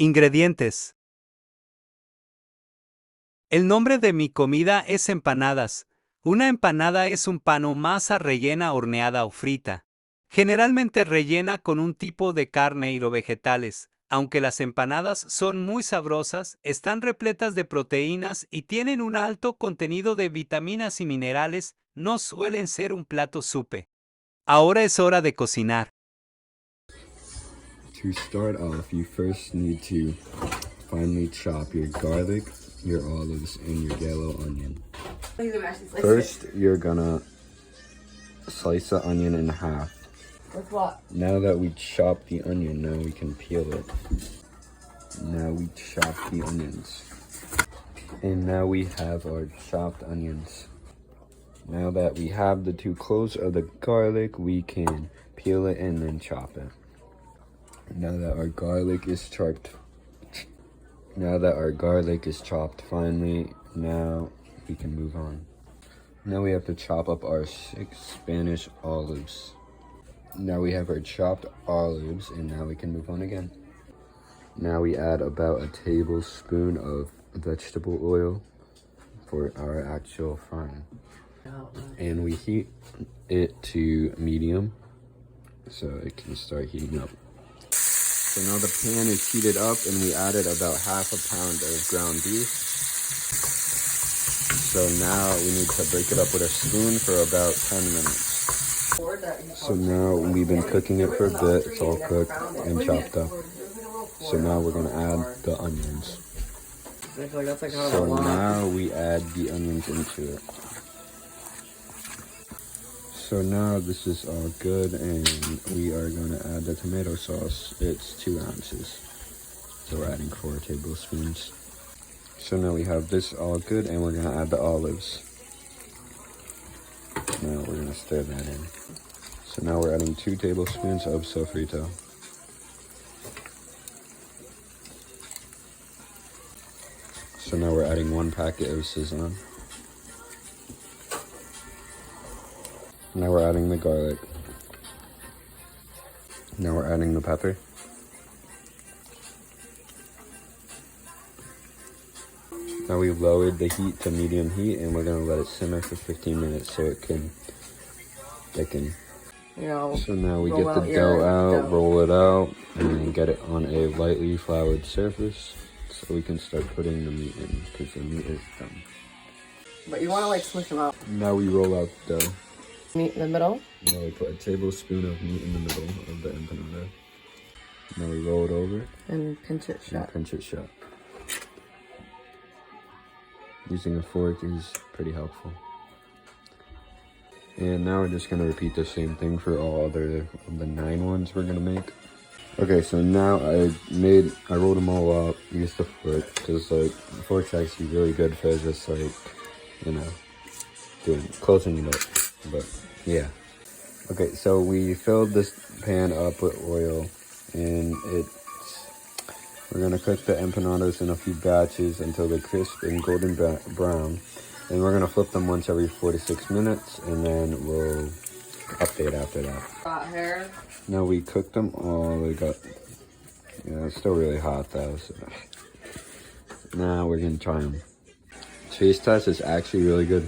Ingredientes. El nombre de mi comida es empanadas. Una empanada es un pan o masa rellena, horneada o frita. Generalmente rellena con un tipo de carne y o vegetales. Aunque las empanadas son muy sabrosas, están repletas de proteínas y tienen un alto contenido de vitaminas y minerales, no suelen ser un plato supe. Ahora es hora de cocinar. To start off, you first need to finely chop your garlic, your olives, and your yellow onion. First, you're gonna slice the onion in half. With what? Now that we chopped the onion, now we can peel it. Now we chop the onions. And now we have our chopped onions. Now that we have the two cloves of the garlic, we can peel it and then chop it. Now that our garlic is chopped finely, now we can move on. Now we have to chop up our 6 Spanish olives. Now we have our chopped olives, and now we can move on again. Now we add about a tablespoon of vegetable oil for our actual frying. And we heat it to medium so it can start heating up. So now the pan is heated up and we added about half a pound of ground beef. So now we need to break it up with a spoon for about 10 minutes. So now we've been cooking it for a bit, it's all cooked and chopped up. So now we're gonna add the onions. So now we add the onions into it. So now this is all good and we are going to add the tomato sauce. It's 2 ounces. So we're adding 4 tablespoons. So now we have this all good and we're going to add the olives. Now we're going to stir that in. So now we're adding 2 tablespoons of sofrito. So now we're adding 1 packet of Sazon. Now we're adding the garlic. Now we're adding the pepper. Now we've lowered the heat to medium heat and we're gonna let it simmer for 15 minutes so it can thicken. So now we get the dough out, roll it out, and get it on a lightly floured surface so we can start putting the meat in because the meat is done. But you want to like smush them out. Now we roll out the dough. Meat in the middle. Now we put a tablespoon of meat in the middle of the empanada. Now we roll it over. And pinch it shut. Using a fork is pretty helpful. And now we're just going to repeat the same thing for all other of the 9 ones we're going to make. Okay, so now I rolled them all up, used the fork, because like, the fork's actually really good for just like, you know, closing it up. But yeah. Okay, so we filled this pan up with oil and we're gonna cook the empanadas in a few batches until they're crisp and golden brown. And we're gonna flip them once every 4 to 6 minutes and then we'll update after that. Hot hair. Now we cooked them all. It's still really hot though. So. Now we're gonna try them. Taste test is actually really good.